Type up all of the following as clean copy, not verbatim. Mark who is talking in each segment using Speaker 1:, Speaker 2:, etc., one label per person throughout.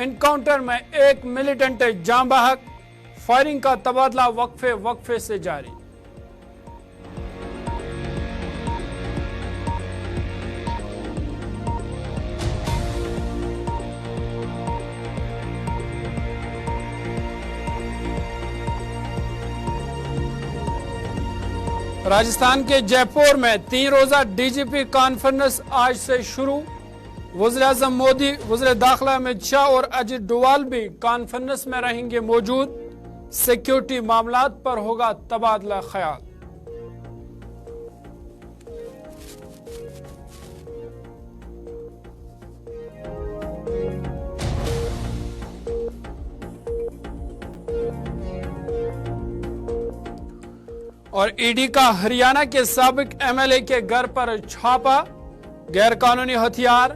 Speaker 1: Encounter میں ایک militant جاں بحق، فائرنگ کا تبادلہ وقفے سے جاری۔ راجستھان کے جے پور میں 3 روزہ ڈی جی پی کانفرنس آج سے شروع۔ وزیر اعظم مودی، وزیر داخلہ امت شاہ اور اجیت ڈووال بھی کانفرنس میں رہیں گے موجود۔ سیکیورٹی معاملات پر ہوگا تبادلہ خیال۔ اور ای ڈی کا ہریانہ کے سابق ایم ایل اے کے گھر پر چھاپا، غیر قانونی ہتھیار،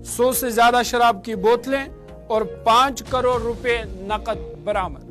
Speaker 1: 100 سے زیادہ شراب کی بوتلیں اور 5 کروڑ روپے نقد برآمد۔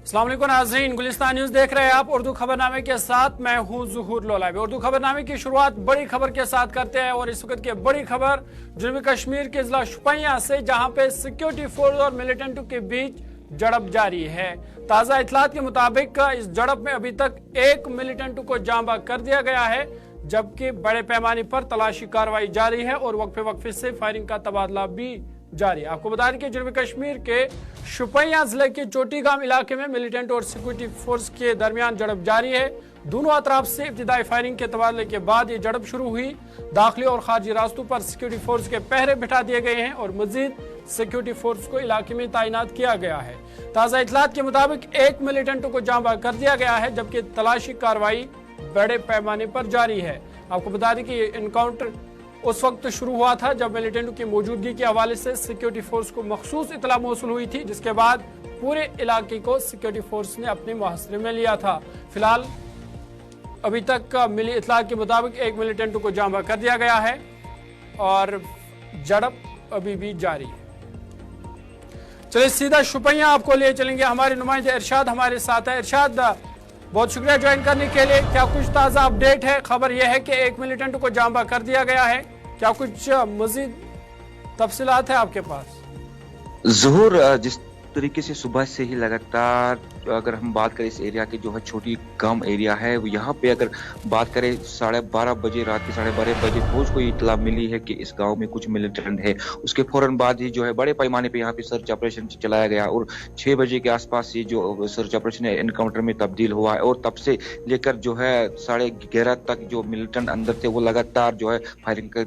Speaker 1: السلام علیکم ناظرین، گلستان نیوز دیکھ رہے ہیں آپ۔ اردو خبر نامے کے ساتھ میں ہوں ظہور لولابی۔ اردو خبر نامے کی شروعات بڑی خبر کے ساتھ کرتے ہیں، اور اس وقت کی بڑی خبر جنوبی کشمیر کے ضلع شوپیاں سے، جہاں پہ سیکیورٹی فورس اور ملیٹنٹوں کے بیچ جھڑپ جاری ہے۔ تازہ اطلاعات کے مطابق اس جھڑپ میں ابھی تک ایک ملیٹنٹ کو جاں بحق کر دیا گیا ہے، جبکہ بڑے پیمانے پر تلاشی کارروائی جاری ہے اور وقفے سے فائرنگ کا تبادلہ بھی جاری۔ آپ کو بتا دیں کہ جنوبی کشمیر کے شوپیاں ضلع کے چوٹی گام علاقے میں ملیٹنٹ اور سیکورٹی فورس کے درمیان جھڑپ جاری ہے۔ دونوں اطراف سے ابتدائی فائرنگ کے تبادلے کے بعد یہ جھڑپ شروع ہوئی۔ داخلی اور خارجی راستوں پر سیکورٹی فورس کے پہرے بٹھا دیے گئے ہیں اور مزید سیکورٹی فورس کو علاقے میں تعینات کیا گیا ہے۔ تازہ اطلاعات کے مطابق ایک ملیٹنٹ کو جاں بحق کر دیا گیا ہے، جبکہ تلاشی کارروائی بڑے پیمانے پر جاری ہے۔ آپ کو بتا دیں کہ یہ انکاؤنٹر اس وقت شروع ہوا تھا جب ملیٹنٹوں کی موجودگی کے حوالے سے سیکورٹی فورس کو مخصوص اطلاع موصول ہوئی تھی، جس کے بعد پورے علاقے کو سیکورٹی فورس نے اپنے محاصرے میں لیا تھا۔ فی الحال ابھی تک ملی اطلاع کے مطابق ایک ملیٹنٹ کو جاں بحق کر دیا گیا ہے اور جھڑپ ابھی بھی جاری ہے۔ چلیے سیدھا شوپیاں آپ کو لے چلیں گے، ہمارے نمائندے ارشاد ہمارے ساتھ ہے۔ ارشاد، بہت شکریہ جوائن کرنے کے لیے۔ کیا کچھ تازہ اپڈیٹ ہے؟ خبر یہ ہے کہ ایک ملیٹنٹ کو جاں بحق کر دیا گیا ہے، کیا کچھ مزید تفصیلات ہیں آپ کے پاس؟
Speaker 2: ظہور، جس طریقے سے صبح سے ہی لگاتار اگر ہم بات کریں اس ایریا کے جو ہے چھوٹی گام ایریا ہے، یہاں پہ اگر بات کریں 12:30 بجے، رات کے 12:30 بجے فوج کو اطلاع ملی ہے کہ اس گاؤں میں کچھ ملیٹنٹ ہے۔ اس کے فوراً بعد ہی جو ہے بڑے پیمانے پہ یہاں پہ سرچ آپریشن چلایا گیا اور 6 بجے کے آس پاس یہ جو سرچ آپریشن انکاؤنٹر میں تبدیل ہوا ہے، اور تب سے لے کر جو ہے 11:30 تک جو ملیٹنٹ اندر تھے وہ لگاتار جو ہے فائرنگ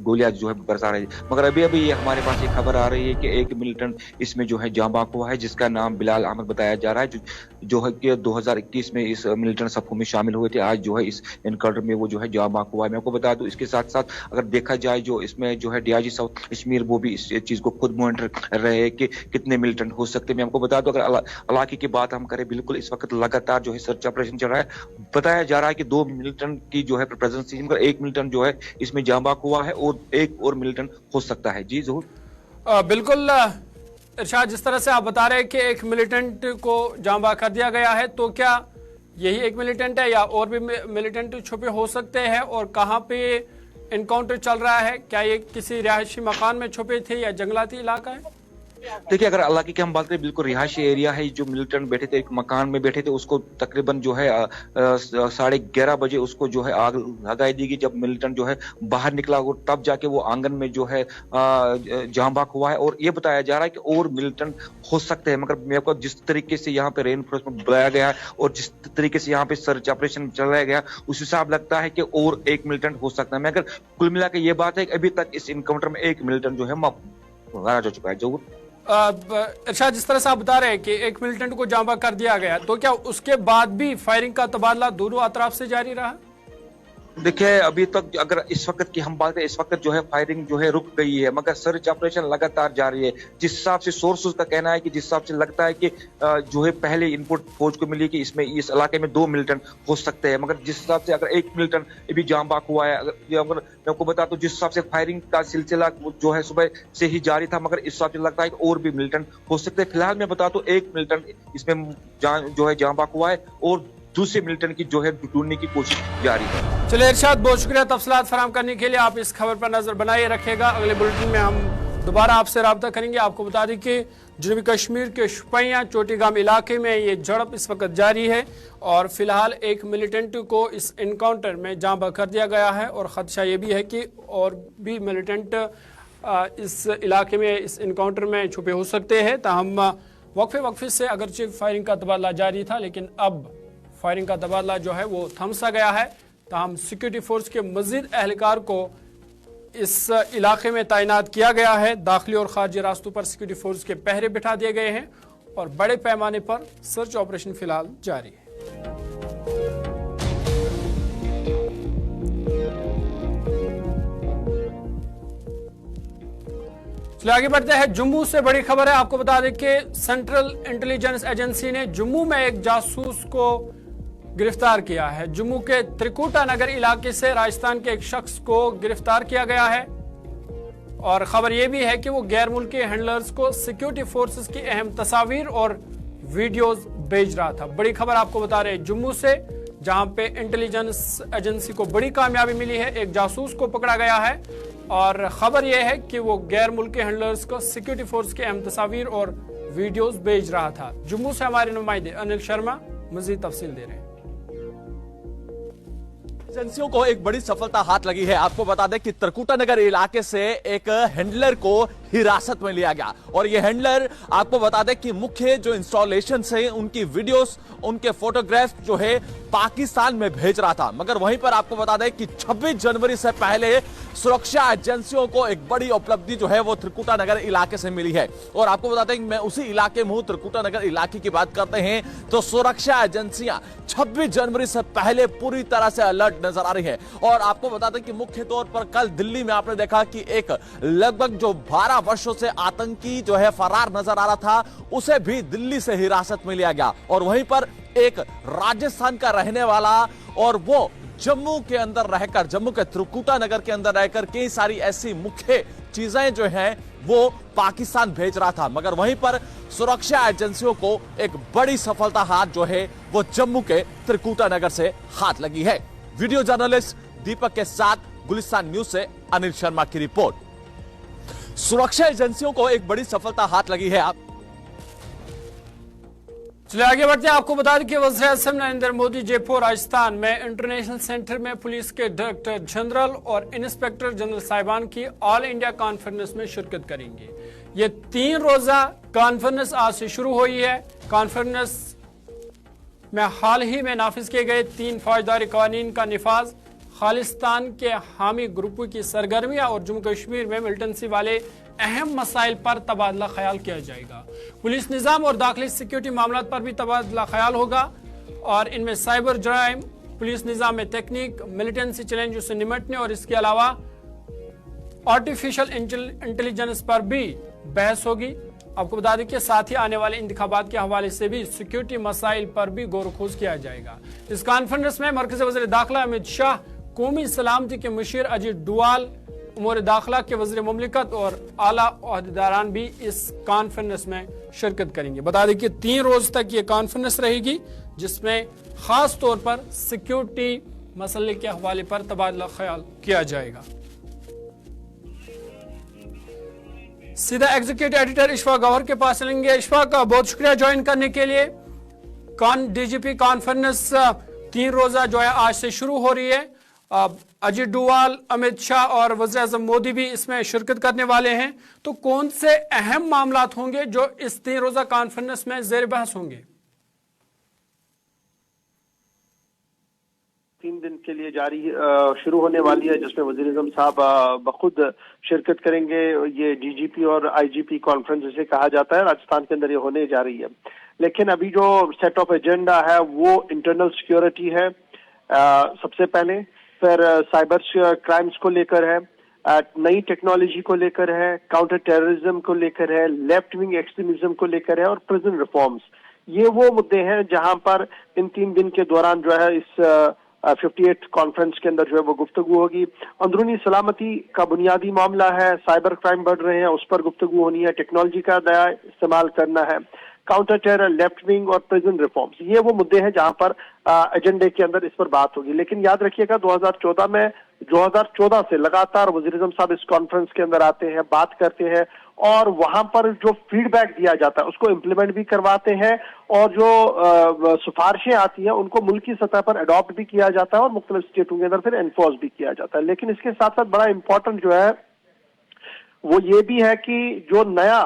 Speaker 2: گولیاں جو ہے برسا رہے ہیں۔ مگر ابھی یہ ہمارے پاس یہ خبر آ رہی ہے کہ ایک ملیٹنٹ اس میں جو ہے جاں بحق ہوا ہے، جس کا نام بلال احمد بتایا جا رہا ہے، جو ہے کہ 2021 میں اس ملیٹنٹ صفوں میں شامل ہوئے تھے۔ آج جو ہے اس انکاؤنٹر میں وہ جو ہے جاں بحق ہوا ہے۔ میں آپ کو بتا دوں، اس کے ساتھ ساتھ اگر دیکھا جائے جو اس میں جو ہے D I G south Kashmir, وہ بھی اس چیز کو خود مانیٹر کر رہے ہیں کہ کتنے ملیٹنٹ ہو سکتے ہیں۔ میں آپ کو بتا دوں، اگر علاقے کی بات ہم کریں، بالکل اس وقت لگاتار جو ہے سرچ آپریشن چل رہا ہے۔ بتایا جا رہا ہے کہ 2 ملیٹنٹ کی جو ہے پریزنس تھی، مگر ایک ملیٹنٹ جو ہے اس میں جاں بحق ہوا ہے اور ایک اور ملیٹنٹ ہو سکتا ہے۔ جی ظہور،
Speaker 1: بالکل ارشاد، جس طرح سے آپ بتا رہے ہیں کہ ایک ملیٹنٹ کو جاں بحق کر دیا گیا ہے، تو کیا یہی ایک ملیٹنٹ ہے یا اور بھی ملیٹنٹ چھپے ہو سکتے ہیں؟ اور کہاں پہ انکاؤنٹر چل رہا ہے؟ کیا یہ کسی رہائشی مکان میں چھپے تھے یا جنگلاتی علاقہ ہے؟
Speaker 2: دیکھیے، اگر علاقے کی ہم بات کریں، بالکل رہائشی ایریا ہے۔ جو ملیٹنٹ بیٹھے تھے ایک مکان میں بیٹھے تھے، اس کو تقریباً جو ہے 11:30 بجے اس کو جو ہے آگ لگائی دی گئی۔ جب ملیٹنٹ جو ہے باہر نکلا اور تب جا کے وہ آنگن میں جو ہے جاں بحق ہوا ہے، اور یہ بتایا جا رہا ہے کہ اور ملیٹنٹ ہو سکتے ہیں۔ مگر میں کو جس طریقے سے یہاں پہ رین انفورسمنٹ بلایا گیا ہے اور جس طریقے سے یہاں پہ سرچ آپریشن چلایا گیا، اس حساب لگتا ہے کہ اور ایک ملیٹنٹ ہو سکتا ہے۔ مگر کل ملا کے یہ بات ہے کہ ابھی تک اس انکاؤنٹر میں ایک ملیٹنٹ جو ہے مارا جا چکا ہے۔ جو
Speaker 1: ارشاد، جس طرح سے آپ بتا رہے ہیں کہ ایک ملیٹنٹ کو جاں بحق کر دیا گیا، تو کیا اس کے بعد بھی فائرنگ کا تبادلہ دونوں اطراف سے جاری رہا؟
Speaker 2: देखिए अभी तक अगर इस वक्त की हम बात करें, इस वक्त जो है फायरिंग जो है रुक गई है, मगर सर्च ऑपरेशन लगातार जारी है। जिस हिसाब से सोर्सेज का कहना है कि जिस हिसाब से लगता है कि जो है पहले इनपुट फौज को मिली कि इसमें इस इलाके में 2 मिलिटेंट हो सकते हैं, मगर जिस हिसाब से अगर 1 मिलिटेंट अभी जाम बाक हुआ है, अगर मैं आपको बता तो जिस हिसाब से फायरिंग का सिलसिला जो है सुबह से ही जारी था, मगर इस हिसाब से लगता है कि और भी मिलिटेंट हो सकते हैं। फिलहाल मैं बता तो 1 मिलिटेंट इसमें जो है जाम बाक हुआ है और दूसरे मिलिटेंट की जो है ढूंढने की कोशिश जारी है।
Speaker 1: चलिए इरशाद, बहुत शुक्रिया तफसीलात फराहम करने के लिए। आप इस खबर पर नजर बनाए रखिएगा, अगले बुलेटिन में हम दोबारा आपसे राब्ता करेंगे। आपको बता दें कि जनूबी कश्मीर के शुपियां चोटीगाम इलाके में ये झड़प इस वक्त जारी है और फिलहाल एक मिलिटेंट को इस इनकाउंटर में जाँ बहक कर दिया गया है और खदशा ये भी है कि और भी मिलिटेंट इस इलाके में इस इनकाउंटर में छुपे हो सकते हैं। ताहम वक्फे से अगरचे फायरिंग का तबादला जारी था, लेकिन अब फायरिंग का तबादला जो है वो थम सा गया है। ताहम सिक्योरिटी फोर्स के मजीद एहलकार को इस इलाके में तैनात किया गया है। दाखिली और खारजी रास्तों पर सिक्योरिटी फोर्स के पहरे बिठा दिए गए हैं और बड़े पैमाने पर सर्च ऑपरेशन फिलहाल जारी है। चलिए आगे बढ़ते हैं। जम्मू से बड़ी खबर है। आपको बता दें कि सेंट्रल इंटेलिजेंस एजेंसी ने जम्मू में एक जासूस को गिरफ्तार किया है। जम्मू के त्रिकुटा नगर इलाके से राजस्थान के एक शख्स को गिरफ्तार किया गया है और खबर यह भी है कि वो गैर मुल्की हैंडलर्स को सिक्योरिटी फोर्सेस की अहम तस्वीर और वीडियोस भेज रहा था। बड़ी खबर आपको बता रहे हैं जम्मू से, जहां पे इंटेलिजेंस एजेंसी को बड़ी कामयाबी मिली है। एक जासूस को पकड़ा गया है और खबर यह है कि वो गैर मुल्की हैंडलर्स को सिक्योरिटी फोर्स की अहम तस्वीर और वीडियोस भेज रहा था। जम्मू से हमारे नुमाइंदे अनिल शर्मा मजीद तफसील दे रहे हैं।
Speaker 3: एजेंसियों को एक बड़ी सफलता हाथ लगी है। आपको बता दें कि त्रिकुटा नगर इलाके से एक हैंडलर को हिरासत में लिया गया और ये हैंडलर आपको बता दें कि मुख्य जो इंस्टॉलेशन है उनकी वीडियोस, उनके फोटोग्राफ्स जो है पाकिस्तान में भेज रहा था। मगर वहीं पर आपको बता दें कि 26 जनवरी से पहले सुरक्षा एजेंसियों को एक बड़ी उपलब्धि जो है वो त्रिकुटा नगर इलाके से मिली है। और आपको बता दें कि मैं उसी इलाके में हूं, त्रिकुटा नगर इलाके की बात करते हैं तो सुरक्षा एजेंसियां 26 जनवरी से पहले पूरी तरह से अलर्ट नजर आ रही है। और आपको बता दें कि मुख्य तौर पर कल दिल्ली में आपने देखा कि एक लगभग जो 12 वर्षों से आतंकी जो है फरार नजर आ रहा था, उसे भी दिल्ली से हिरासत में लिया गया। और वहीं पर एक राजस्थान का रहने वाला और वो जम्मू के अंदर रहकर, जम्मू के त्रिकुटा नगर के अंदर रहकर कई सारी ऐसी मुख्य चीजें जो हैं वो पाकिस्तान भेज रहा था। मगर वहीं पर सुरक्षा एजेंसियों को एक बड़ी सफलता हाथ जो है वो जम्मू के त्रिकुटा नगर से हाथ लगी है। वीडियो जर्नलिस्ट दीपक के साथ गुलिस्तान न्यूज से अनिल शर्मा की रिपोर्ट। सुरक्षा एजेंसियों को एक बड़ी सफलता हाथ लगी है।
Speaker 1: चलिए आगे बढ़ते हैं। आपको बता दें कि वज़ीर-ए-आज़म नरेंद्र मोदी जयपुर राजस्थान में इंटरनेशनल सेंटर में पुलिस के डायरेक्टर जनरल और इंस्पेक्टर जनरल साहिबान की ऑल इंडिया कॉन्फ्रेंस में शिरकत करेंगे। ये 3 रोजा कॉन्फ्रेंस आज से शुरू हुई है। कॉन्फ्रेंस में हाल ही में नाफिज किए गए 3 फौजदारी कानून का निफाज, खालिस्तान के हामी ग्रुपों की सरगर्मियां और जम्मू कश्मीर में मिलिटेंसी वाले अहम मसाइल पर तबादला ख्याल किया जाएगा। पुलिस निज़ाम और दाखिली सिक्योरिटी मामलों पर भी तबादला ख्याल होगा और इनमें साइबर जराइम, पुलिस निज़ाम में तकनीक, मिलिटेंसी चैलेंजों से निमटने और इसके अलावा आर्टिफिशियल इंटेलिजेंस पर भी बहस होगी। आपको बता दें कि साथ ही आने वाले इंतखाबात के हवाले से भी सिक्योरिटी मसाइल पर भी गौर खोज किया जाएगा। इस कॉन्फ्रेंस में मरकज़ी वज़ीर दाखिला अमित शाह, कौमी सलामती के मुशीर अजीत डोवाल, उमूर दाखिला के वज़ीर मुमलिकत और आला ओहदेदारान भी इस कॉन्फ्रेंस में शिरकत करेंगे। बता दें कि 3 रोज तक ये कॉन्फ्रेंस रहेगी, जिसमें खास तौर पर सिक्योरिटी मसले के हवाले पर तबादला ख्याल किया जाएगा। सीधा एग्जीक्यूटिव एडिटर इशफाक गौहर के पास चलेंगे। इशफाक का बहुत शुक्रिया ज्वाइन करने के लिए। डीजीपी कॉन्फ्रेंस 3 रोजा जो है आज से शुरू हो रही है। अजीत डोवाल, अमित शाह और वज़ीर-ए-आज़म मोदी भी इसमें शिरकत करने वाले हैं। तो कौन से अहम मामलात होंगे जो इस 3 रोजा कॉन्फ्रेंस में ज़ेर बहस होंगे?
Speaker 4: 3 दिन के लिए जारी शुरू होने वाली है, जिसमें वज़ीर-ए-आज़म साहब बखुद शिरकत करेंगे। ये डीजीपी और आईजीपी कॉन्फ्रेंस जिसे कहा जाता है, राजस्थान के अंदर ये होने जा रही है। लेकिन अभी जो सेट ऑफ एजेंडा है वो इंटरनल सिक्योरिटी है सबसे पहले। फिर साइबर क्राइम्स को लेकर है, नई टेक्नोलॉजी को लेकर है, काउंटर टेररिज्म को लेकर है, लेफ्ट विंग एक्सट्रीमिज्म को लेकर है और प्रिजन रिफॉर्म्स। ये वो मुद्दे हैं जहां पर इन 3 दिन के दौरान जो है इस 58 कॉन्फ्रेंस के अंदर जो है वो गुफ्तगू होगी। अंदरूनी सलामती का बुनियादी मामला है, साइबर क्राइम बढ़ रहे हैं, उस पर गुफ्तगू होनी है, टेक्नोलॉजी का नया इस्तेमाल करना है, काउंटर टेरर, लेफ्ट विंग और प्रिजन रिफॉर्म्स, ये वो मुद्दे हैं जहां पर एजेंडे के अंदर इस पर बात होगी। लेकिन याद रखिएगा 2014 से लगातार वजीर आज़म साहब इस कॉन्फ्रेंस के अंदर आते हैं, बात करते हैं और वहां पर जो फीडबैक दिया जाता है उसको इम्प्लीमेंट भी करवाते हैं और जो सिफारिशें आती हैं उनको मुल्की सतह पर अडॉप्ट भी किया जाता है और मुख्तलिफ स्टेटों के अंदर फिर एनफोर्स भी किया जाता है। लेकिन इसके साथ साथ बड़ा इंपॉर्टेंट जो है वो ये भी है कि जो नया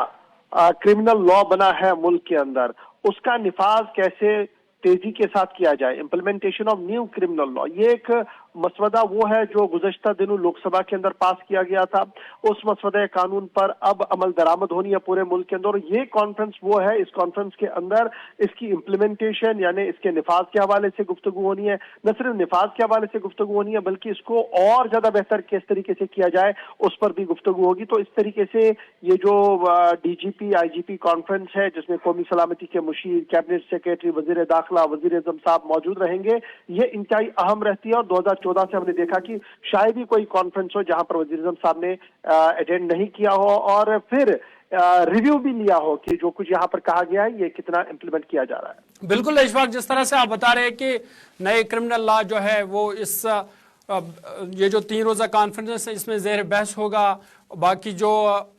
Speaker 4: क्रिमिनल लॉ बना है मुल्क के अंदर, उसका निफाज कैसे तेजी के साथ किया जाए, implementation of new criminal law, ये एक मसवदा वो है जो गुज़श्ता दिनों लोकसभा के अंदर पास किया गया था। उस मसवदे कानून पर अब अमल दरामद होनी है पूरे मुल्क के अंदर और ये कॉन्फ्रेंस वो है, इस कॉन्फ्रेंस के अंदर इसकी इम्प्लीमेंटेशन यानी इसके निफाज के हवाले से गुफ्तगू होनी है। न सिर्फ निफाज के हवाले से गुफ्तगू होनी है बल्कि इसको और ज्यादा बेहतर किस तरीके से किया जाए उस पर भी गुफ्तगू होगी। तो इस तरीके से ये जो DGP IGP कॉन्फ्रेंस है जिसमें कौमी सलामती के मुशीर, कैबिनेट सेक्रेटरी, वजीर दाखिला, वजीर आज़म साहब मौजूद रहेंगे, ये इंतहाई अहम रहती है। और 2014 से हमने देखा कि शायद ही कोई कॉन्फ्रेंस हो जहां पर वजीर आज़म साहब ने अटेंड नहीं किया हो और फिर रिव्यू भी लिया हो कि जो कुछ यहाँ पर कहा गया है ये कितना इम्प्लीमेंट किया जा रहा है।
Speaker 1: बिल्कुल इशफाक, जिस तरह से आप बता रहे हैं कि नए क्रिमिनल लॉ जो है वो इस ये जो 3 रोज़ा कॉन्फ्रेंस है इसमें ज़ेर बहस होगा, बाकी जो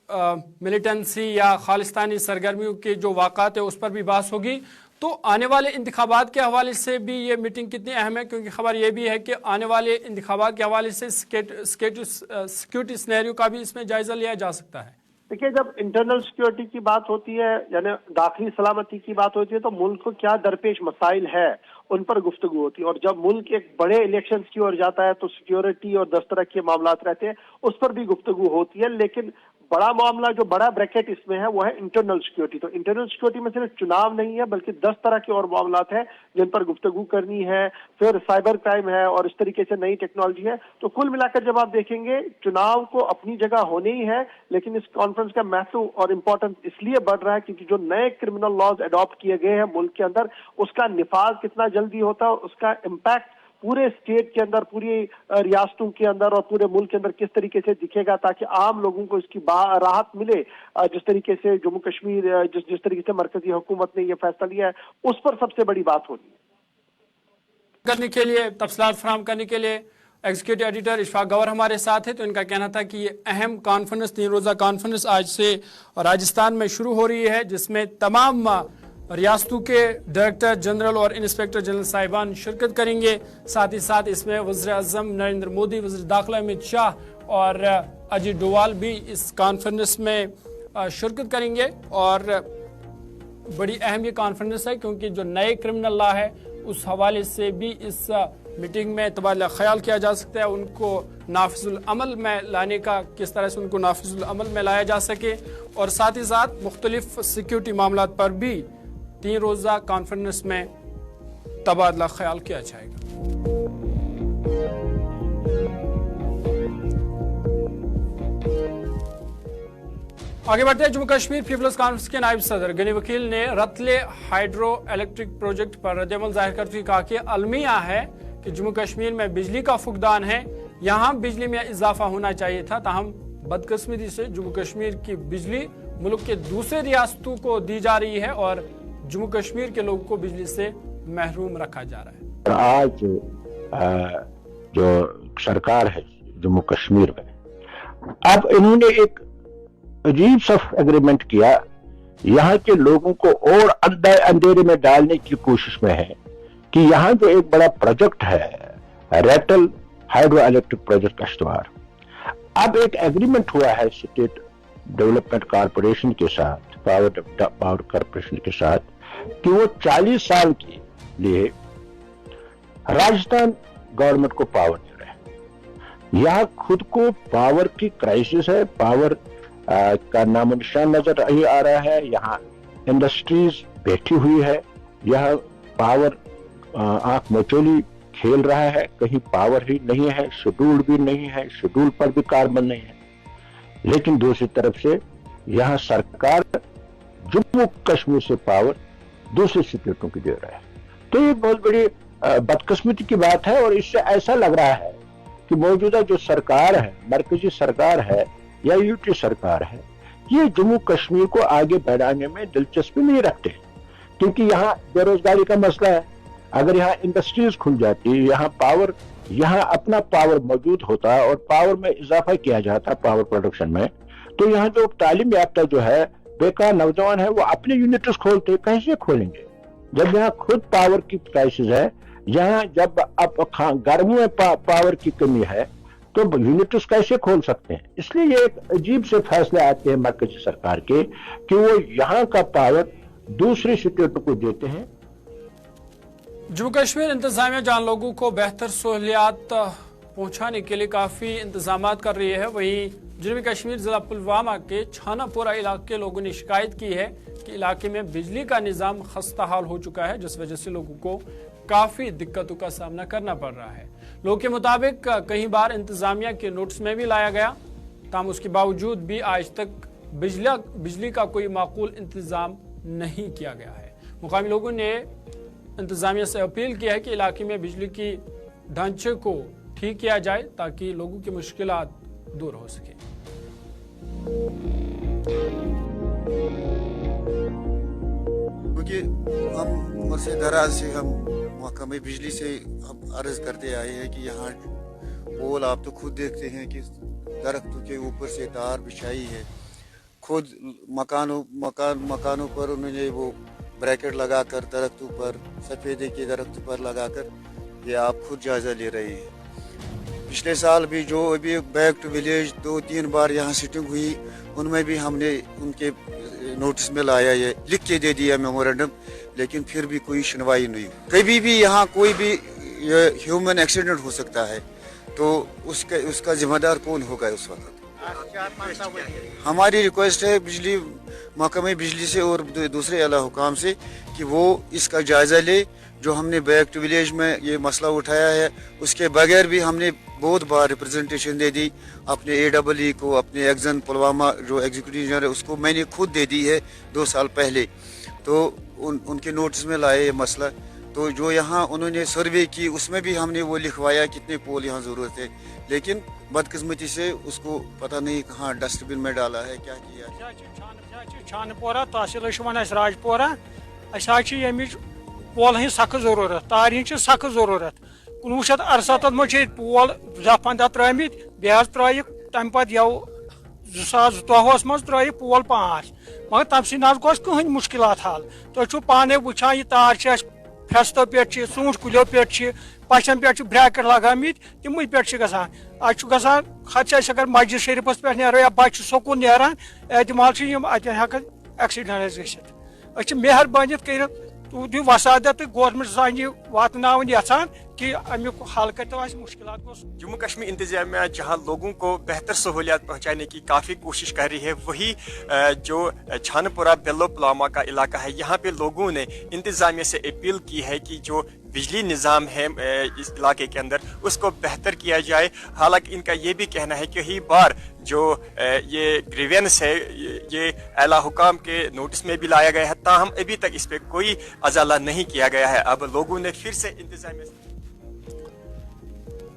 Speaker 1: मिलिटेंसी या खालिस्तानी सरगर्मियों के जो वाक़ात है उस पर भी बहस होगी। तो आने वाले इंतखाबात के हवाले से भी ये मीटिंग कितनी अहम है, क्योंकि खबर ये भी है कि आने वाले इंतखाबात के हवाले से सिक्योरिटी सिनेरियो का भी इसमें जायजा लिया जा सकता है।
Speaker 4: देखिए, जब इंटरनल सिक्योरिटी की बात होती है यानी दाखिली सलामती की बात होती है तो मुल्क को क्या दरपेश मसाइल है उन पर गुफ्तगू होती है और जब मुल्क एक बड़े इलेक्शंस की ओर जाता है तो सिक्योरिटी और 10 तरह के मामलात रहते हैं उस पर भी गुफ्तगू होती है। लेकिन बड़ा मामला जो बड़ा ब्रैकेट इसमें है वो है इंटरनल सिक्योरिटी। तो इंटरनल सिक्योरिटी में सिर्फ चुनाव नहीं है बल्कि 10 तरह के और मामलात हैं जिन पर गुफ्तगू करनी है, फिर साइबर क्राइम है और इस तरीके से नई टेक्नोलॉजी है। तो कुल मिलाकर जब आप देखेंगे चुनाव को अपनी जगह होने ही है, लेकिन इस कॉन्फ्रेंस का महत्व और इम्पोर्टेंस इसलिए बढ़ रहा है क्योंकि जो नए क्रिमिनल लॉज अडॉप्ट किए गए हैं मुल्क के अंदर उसका निफाज कितना जल्दी होता है, उसका इम्पैक्ट पूरे स्टेट के अंदर, पूरी रियासतों के अंदर और पूरे मुल्क के अंदर किस तरीके से दिखेगा ताकि आम लोगों को इसकी राहत मिले। जिस तरीके से जम्मू कश्मीर जिस तरीके से मरकजी हुकूमत ने यह फैसला लिया है उस पर सबसे बड़ी बात होनी है।
Speaker 1: करने के लिए तफसीलात फराहम करने के लिए एग्जीक्यूटिव एडिटर इशफाक गवर हमारे साथ है। तो इनका कहना था कि ये अहम कॉन्फ्रेंस 3 रोज़ा कॉन्फ्रेंस आज से राजस्थान में शुरू हो रही है जिसमें तमाम रियासतों के डायरेक्टर जनरल और इंस्पेक्टर जनरल साहिबान शिरकत करेंगे। साथ ही साथ इसमें वज़ीर आज़म नरेंद्र मोदी, वज़ीर दाखिला अमित शाह और अजीत डोवाल भी इस कॉन्फ्रेंस में शिरकत करेंगे। और बड़ी अहम ये कॉन्फ्रेंस है क्योंकि जो नए क्रिमिनल लॉ है उस हवाले से भी इस मीटिंग में तबादला ख्याल किया जा सकता है, उनको नाफिजुल अमल में लाने का, किस तरह से उनको नाफिजुल अमल में लाया जा सके और साथ ही साथ मुख्तलिफ सिक्योरिटी मामलात पर भी 3 रोज़ा कॉन्फ्रेंस में तबादला ख्याल किया जाएगा। आगे बढ़ते हैं। जम्मू कश्मीर पीपल्स कॉन्फ्रेंस के नायब सदर गनी वकील ने रतले हाइड्रो इलेक्ट्रिक प्रोजेक्ट पर रद्द-ए-अमल जाहिर करते हुए कहा कि अलमिया है कि जम्मू कश्मीर में बिजली का फुकदान है, यहाँ बिजली में इजाफा होना चाहिए था, ताहम बदकिस्मती से जम्मू कश्मीर की बिजली मुल्क के दूसरे रियासतों को दी जा रही है और जम्मू कश्मीर के लोगों को बिजली से महरूम रखा जा रहा है।
Speaker 5: आज जो सरकार है जम्मू कश्मीर में, अब इन्होंने एक अजीब सा एग्रीमेंट किया, यहाँ के लोगों को और अंधेरे में डालने की कोशिश में है कि यहाँ जो एक बड़ा प्रोजेक्ट है रेटल हाइड्रो इलेक्ट्रिक प्रोजेक्ट कश्तवार, अब एक एग्रीमेंट हुआ है स्टेट डेवलपमेंट कॉर्पोरेशन के साथ, पावर कॉर्पोरेशन के साथ, कि वो 40 साल के लिए राजस्थान गवर्नमेंट को पावर दे रहे हैं। यहाँ खुद को पावर की क्राइसिस है, पावर का नामो निशान नजर नहीं आ रहा है, यहाँ इंडस्ट्रीज बैठी हुई है, यह पावर आंख मचोली खेल रहा है, कहीं पावर ही नहीं है, शेड्यूल भी नहीं है, शेड्यूल पर भी कार्बन नहीं है। लेकिन दूसरी तरफ से यहाँ सरकार जम्मू कश्मीर से पावर दूसरे स्टेटों को दे रहा है। तो ये बहुत बड़ी बदकिस्मती की बात है। और इससे ऐसा लग रहा है कि मौजूदा जो सरकार है, मरकजी सरकार है या यूटी सरकार है, ये जम्मू कश्मीर को आगे बढ़ाने में दिलचस्पी नहीं रखते, क्योंकि यहाँ बेरोजगारी का मसला है। अगर यहाँ इंडस्ट्रीज खुल जाती, यहाँ अपना पावर मौजूद होता और पावर में इजाफा किया जाता, पावर प्रोडक्शन में, तो यहाँ जो तालीम याफ्ता जो है बेकार नौजवान है वो अपने यूनिट्स खोलते, कहीं से खोलेंगे जब यहाँ खुद पावर की क्राइसिस है। यहाँ जब अब गर्मियों में पावर की कमी है तो यूनिट्स कैसे खोल सकते हैं? इसलिए ये एक अजीब से फैसले आते हैं मरकजी सरकार के कि वो यहाँ का पावर दूसरी स्टेटों को देते हैं।
Speaker 1: जम्मू कश्मीर इंतजामिया जहां लोगों को बेहतर सहूलियात पहुंचाने के लिए काफ़ी इंतजाम कर रही है, वहीं जनूबी कश्मीर जिला पुलवामा के छानापुरा इलाके के लोगों ने शिकायत की है कि इलाके में बिजली का निज़ाम खस्ता हाल हो चुका है, जिस वजह से लोगों को काफ़ी दिक्कतों का सामना करना पड़ रहा है। लोगों के मुताबिक कई बार इंतजामिया के नोटिस में भी लाया गया, ताहम उसके बावजूद भी आज तक बिजली का कोई माकूल इंतजाम नहीं किया गया है। मुकामी लोगों ने इंतजामिया से अपील की है कि इलाके में बिजली की ढांचे को ठीक किया जाए ताकि लोगों की मुश्किलात दूर हो सके।
Speaker 6: क्योंकि हम उम्र से दराज से हम महकमे बिजली से हम अर्ज करते आए हैं कि यहाँ पोल आप तो खुद देखते हैं कि दरख्तों के ऊपर से तार बिछाई है, खुद मकानों पर उन्होंने वो ब्रैकेट लगाकर दरख्तों पर, सफेदे के दरख्तों पर लगाकर, ये आप खुद जायजा ले रहे हैं। पिछले साल भी जो अभी बैक टू विलेज 2-3 बार यहाँ सिटिंग हुई, उनमें भी हमने उनके नोटिस में लाया, ये लिख के दे दिया मेमोरेंडम, लेकिन फिर भी कोई सुनवाई नहीं। कभी भी यहाँ कोई भी ह्यूमन एक्सीडेंट हो सकता है, तो उसका जिम्मेदार कौन होगा उस वक्त? हमारी रिक्वेस्ट है बिजली महकमे बिजली से और दूसरे आला हुकाम से कि वो इसका जायजा ले। जो हमने बैक टू विलेज में ये मसला उठाया है, उसके बगैर भी हमने बहुत बार रिप्रेजेंटेशन दे दी अपने AEE को, अपने एक्जन पुलवामा जो एग्जीक्यूटिव इंजीनियर है उसको मैंने खुद दे दी है 2 साल पहले, तो उनके नोटिस में लाए ये मसला। तो जो यहाँ उन्होंने सर्वे की उसमें भी हमने वो लिखवाया कितने पोल यहाँ ज़रूरत है, लेकिन बदकिस्मती से उसको पता नहीं कहाँ डस्टबिन में डाला है, क्या किया।
Speaker 7: छानपोरा तहसील राजपोरा पोल हज सख्त जरूरत, तार हज सख्त जरूरत। 1968 में पोल 10-15 त्रमित, बेहद त्र तम पे 2014 मज त्र पोल 5, मगर तम सी गोस कहीं मुश्किलात हल। तुम पाने वुचान यह तार फेस्तो पे, ूंठ कुलो पे, पचन पे ब्रैकेट लगामित, तम पे गसान खत अगर मस्जिद शरीफस पे नो या बच्चे सकुन नान, एहतमाल अत एक्सीडेंट गि मेहरबानी कर दी वसादत गवर्नमेंट सान वातन यहां कि अमुक हल कर मुश्किलात।
Speaker 8: जम्मू कश्मीर इंतजामिया जहां लोगों को बेहतर सहूलियात पहुंचाने की काफ़ी कोशिश कर रही है, वही जो छानपुरा बेल्लो पुलवामा का इलाका है, यहाँ पे लोगों ने इंतजामिया से अपील की है कि जो बिजली निज़ाम है इस इलाके के अंदर उसको बेहतर किया जाए। हालांकि इनका ये भी कहना है कि कई बार जो ये ग्रीवेंस है ये आला हुकाम के नोटिस में भी लाया गया है, ताहम अभी तक इस पर कोई अजाला नहीं किया गया है। अब लोगों ने फिर से इंतजामिया।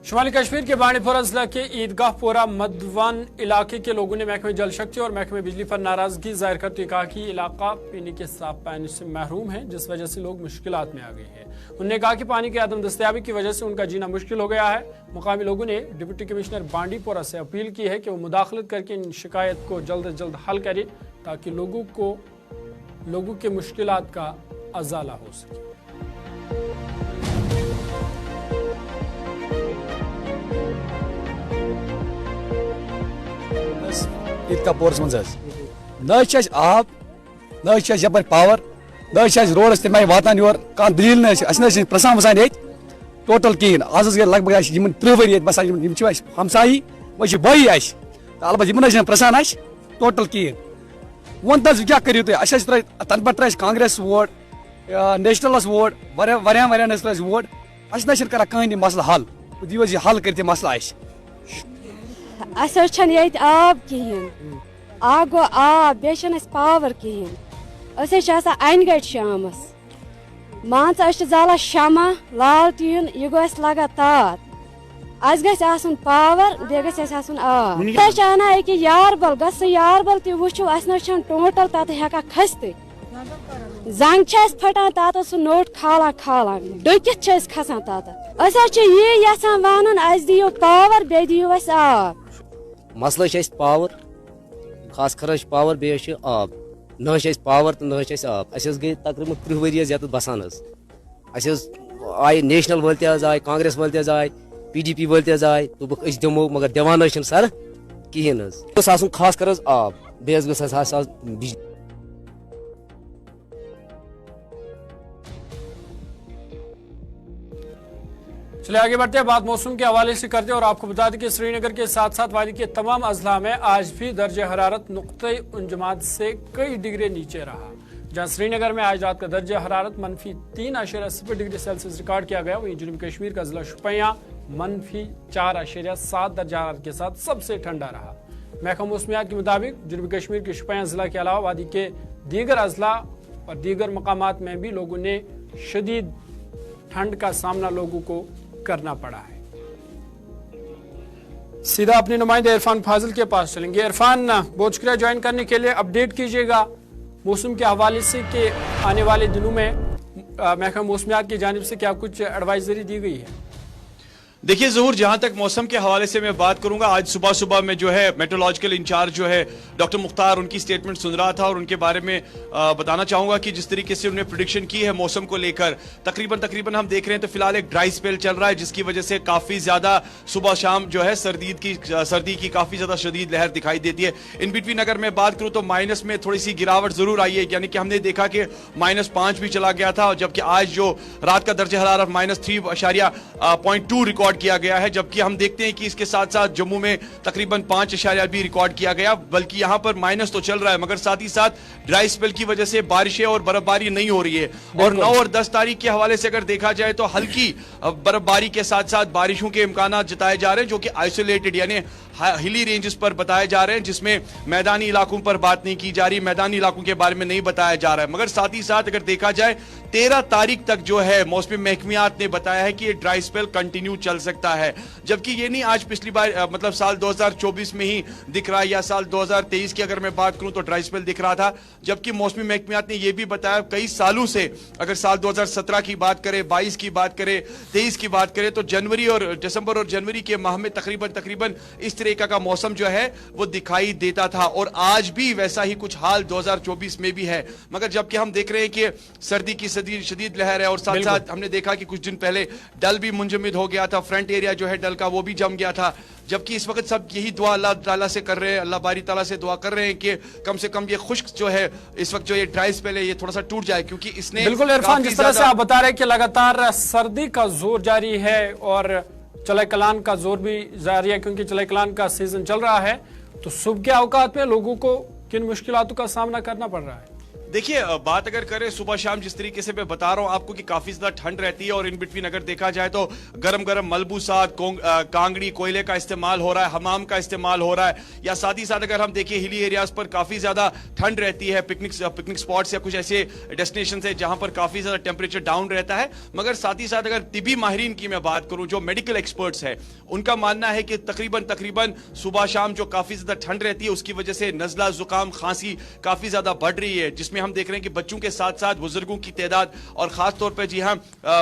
Speaker 1: शुमाली कश्मीर के बांडीपोरा जिला के ईदगाह पोरा मधवान इलाके के लोगों ने महकमे जल शक्ति और महकमे बिजली पर नाराजगी जाहिर करते हुए कहा कि इलाका पीने के साफ पानी से महरूम है, जिस वजह से लोग मुश्किलात में आ गए हैं। उन्होंने कहा कि पानी की आदम दस्तयाबी की वजह से उनका जीना मुश्किल हो गया है। मुकामी लोगों ने डिप्टी कमिश्नर बांडीपोरा से अपील की है कि वो मुदाखलत करके इन शिकायत को जल्द अज जल्द हल करे ताकि लोगों के मुश्किलात का अजाला हो सके।
Speaker 9: ईद का पोरस मज न आब न यप पावर न रोडस तमें वातान योर कह दलील न प्रसान वसान ये टोटल कहें। आज गई लग भग 30 वरी बसान हमसाई वो बई अलबत् प्रसान टोटल कहें। वन तज क्या करू तुम तन पे कांग्रेस वोट नेशनलस वोट वारियान वोट अस न कर कहीं मसला हल दिव हल कर मसला
Speaker 10: आब कहें आग गो आब बे पावर कहें अन गट शामस मान जाला शमा लालटीन यह गो लगा तार अस गन पावर बे गन आब अना अक यारबल यारबल तु वो टोटल तत हेका खस्त जंग फटान तत सह नोट खाला खाला डुकित खसान तत ये वन अस दियो पावर बे दियो आब
Speaker 11: मसला पावर खास कर पावर बे आब न पावर तो न आब अस गई तकरीबन 30 वरी ये बसान आय नेशनल वाल आय कांग्रेस वाल आय PDP वाल आय दोपक दिमो मगर दिवान सर कहें खास कर आब बे बिजली।
Speaker 1: चलिए आगे बढ़ते हैं, बात मौसम के हवाले से करते हैं और आपको बता दें कि श्रीनगर के साथ साथ वादी के तमाम अजला में आज भी दर्ज हरारत नुक्ते उन्जमात से कई डिग्री नीचे रहा। जहां श्रीनगर में आज रात का दर्ज हरारत -3.0 डिग्री सेल्सियस रिकॉर्ड किया गया, वहीं जनूबी कश्मीर का जिला शुपियां -4.7 दर्ज हरारत के साथ सबसे ठंडा रहा। महकमा मौसमियात के मुताबिक जनूबी कश्मीर के शुपियां जिला के अलावा वादी के दीगर अजला और दीगर मकामात में भी लोगों ने शदीद ठंड का सामना लोगों को करना पड़ा है। सीधा अपने नुमाइंदे इरफान फाजिल के पास चलेंगे। इरफान, बहुत शुक्रिया ज्वाइन करने के लिए। अपडेट कीजिएगा मौसम के हवाले से कि आने वाले दिनों में महकमा मौसमियात की जानिब से क्या कुछ एडवाइजरी दी गई है?
Speaker 12: देखिए ज़हूर, जहां तक मौसम के हवाले से मैं बात करूंगा, आज सुबह सुबह में जो है मेट्रोलॉजिकल इंचार्ज जो है डॉक्टर मुख्तार, उनकी स्टेटमेंट सुन रहा था और उनके बारे में बताना चाहूंगा कि जिस तरीके से उन्होंने प्रेडिक्शन की है मौसम को लेकर, तकरीबन हम देख रहे हैं तो फिलहाल एक ड्राई स्पेल चल रहा है, जिसकी वजह से काफी ज्यादा सुबह शाम जो है सर्दी की काफी ज्यादा शदीद लहर दिखाई देती है। इन बिटवीन अगर मैं बात करूं तो माइनस में थोड़ी सी गिरावट जरूर आई है, यानी कि हमने देखा कि -5 भी चला गया था, जबकि आज जो रात का दर्जा हरारत -3.2 रिकॉर्ड किया गया है, जबकि हम देखते हैं कि इसके साथ साथ जम्मू में तकरीबन 5 भी रिकॉर्ड किया गया, बल्कि यहां पर माइनस तो चल रहा है, मगर साथ ही साथ ड्राई स्पेल की वजह से बारिशें और बर्फबारी नहीं हो रही है। और 9 और 10 तारीख के हवाले से अगर देखा जाए तो हल्की बर्फबारी के साथ साथ बारिशों के इम्कान जताए जा रहे हैं, जो कि आइसोलेटेड यानी हिली रेंजेस पर बताए जा रहे हैं, जिसमें मैदानी इलाकों पर बात नहीं की जा रही, मैदानी इलाकों के बारे में नहीं बताया जा रहा है। मगर साथ ही साथ अगर देखा जाए 13 तारीख तक जो है मौसमी महकमियात ने बताया है कि ये ड्राई स्पेल कंटिन्यू चल सकता है, जबकि ये नहीं आज पिछली बार मतलब साल 2024 में ही दिख रहा है या साल 2023 की अगर मैं बात करूं तो ड्राई स्पेल दिख रहा था, जबकि मौसमी महकमियात ने यह भी बताया कई सालों से, अगर साल 2017 की बात करें, 22 की बात करें, 23 की बात करें, तो जनवरी और दिसंबर और जनवरी के माह में तकरीबन इस तरीके का मौसम जो है वो दिखाई देता था, और आज भी वैसा ही कुछ हाल 2024 में भी है। मगर जबकि हम देख रहे हैं कि सर्दी की शदीद लहर है, और साथ साथ हमने देखा कि कुछ दिन पहले डल भी मुंजमद हो गया था, फ्रंट एरिया जो है डल का वो भी जम गया था, जबकि इस वक्त सब यही दुआ अल्लाह ताला से कर रहे हैं, अल्लाह बारी ताला से दुआ कर रहे हैं कि कम से कम ये खुश्क जो है इस वक्त जो ये ड्राई स्पेल है ये थोड़ा सा टूट जाए, क्योंकि इसने
Speaker 1: बिल्कुल इरफान, जिस तरह से आप बता रहे हैं कि लगातार सर्दी का जोर जारी है और चले कलान का जोर भी जारी है, क्योंकि चले कलान का सीजन चल रहा है, तो सुबह के औकात में लोगों को किन मुश्किलातों का सामना करना पड़ रहा है?
Speaker 12: देखिए, बात अगर करें सुबह शाम जिस तरीके से मैं बता रहा हूं आपको कि काफी ज्यादा ठंड रहती है, और इन बिटवीन अगर देखा जाए तो गरम गरम मलबूसात, कांगड़ी, कोयले का इस्तेमाल हो रहा है, हमाम का इस्तेमाल हो रहा है, या साथ ही साथ अगर हम देखिए हिली एरियाज पर काफी ज्यादा ठंड रहती है, पिकनिक स्पॉट्स या कुछ ऐसे डेस्टिनेशन है जहां पर काफी ज्यादा टेम्परेचर डाउन रहता है। मगर साथ ही साथ अगर तिबी माहिरीन की मैं बात करूं, जो मेडिकल एक्सपर्ट्स है, उनका मानना है कि तकरीबन सुबह शाम जो काफी ज्यादा ठंड रहती है उसकी वजह से नजला, जुकाम, खांसी काफी ज्यादा बढ़ रही है, जिसमें हम देख रहे हैं कि बच्चों के साथ साथ बुजुर्गों की तादाद, और खास तौर पर जी हां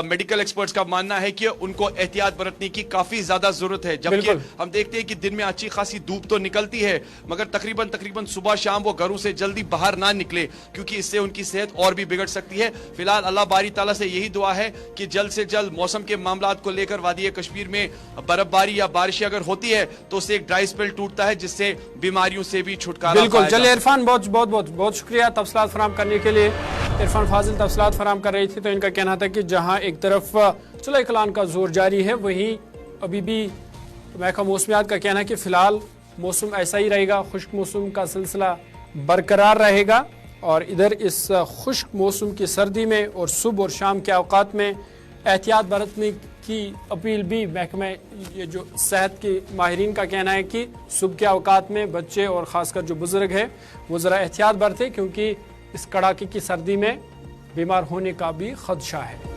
Speaker 12: मेडिकल एक्सपर्ट्स का मानना है कि उनको एहतियात बरतने की काफी ज्यादा जरूरत है। जबकि हम देखते हैं कि दिन में अच्छी खासी धूप तो निकलती है, मगर तकरीबन सुबह शाम वो घरों से जल्दी बाहर ना निकले, क्योंकि इससे उनकी सेहत और भी बिगड़ सकती है। फिलहाल अल्लाह बारी ताला से यही दुआ है कि जल्द से जल्द मौसम के मामलात को लेकर वादी कश्मीर में बर्फबारी या बारिशें अगर होती है तो उससे एक ड्राई स्पेल टूटता है, जिससे बीमारियों से भी छुटकारा।
Speaker 1: बिल्कुल, चलिए इरफान, बहुत शुक्रिया तफसीलात फराहम करने के लिए। इरफान फाजिल तफसीलात फराहम कर रही थी, तो इनका कहना था कि जहां एक तरफ चले कलान का जोर जारी है, वहीं अभी भी महकमा मौसमियात का कहना है कि फिलहाल मौसम ऐसा ही रहेगा, खुश्क मौसम का सिलसिला बरकरार रहेगा, और इधर इस खुश्क मौसम की सर्दी में और सुबह और शाम के औकात में एहतियात बरतने की अपील भी महकमे ये जो सेहत के माहिरीन का कहना है कि सुबह के अवकात में बच्चे और ख़ासकर जो बुज़ुर्ग हैं वो ज़रा एहतियात बरतें, क्योंकि इस कड़ाके की सर्दी में बीमार होने का भी खदशा है।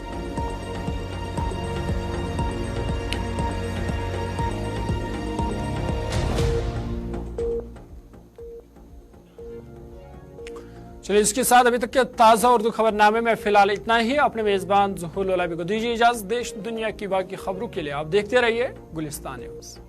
Speaker 1: चलिए, इसके साथ अभी तक के ताज़ा उर्दू खबरनामे में फिलहाल इतना ही। अपने मेज़बान ज़ुहूर लोलाबी को दीजिए इजाज़त। देश दुनिया की बाकी खबरों के लिए आप देखते रहिए गुलिस्तान न्यूज़।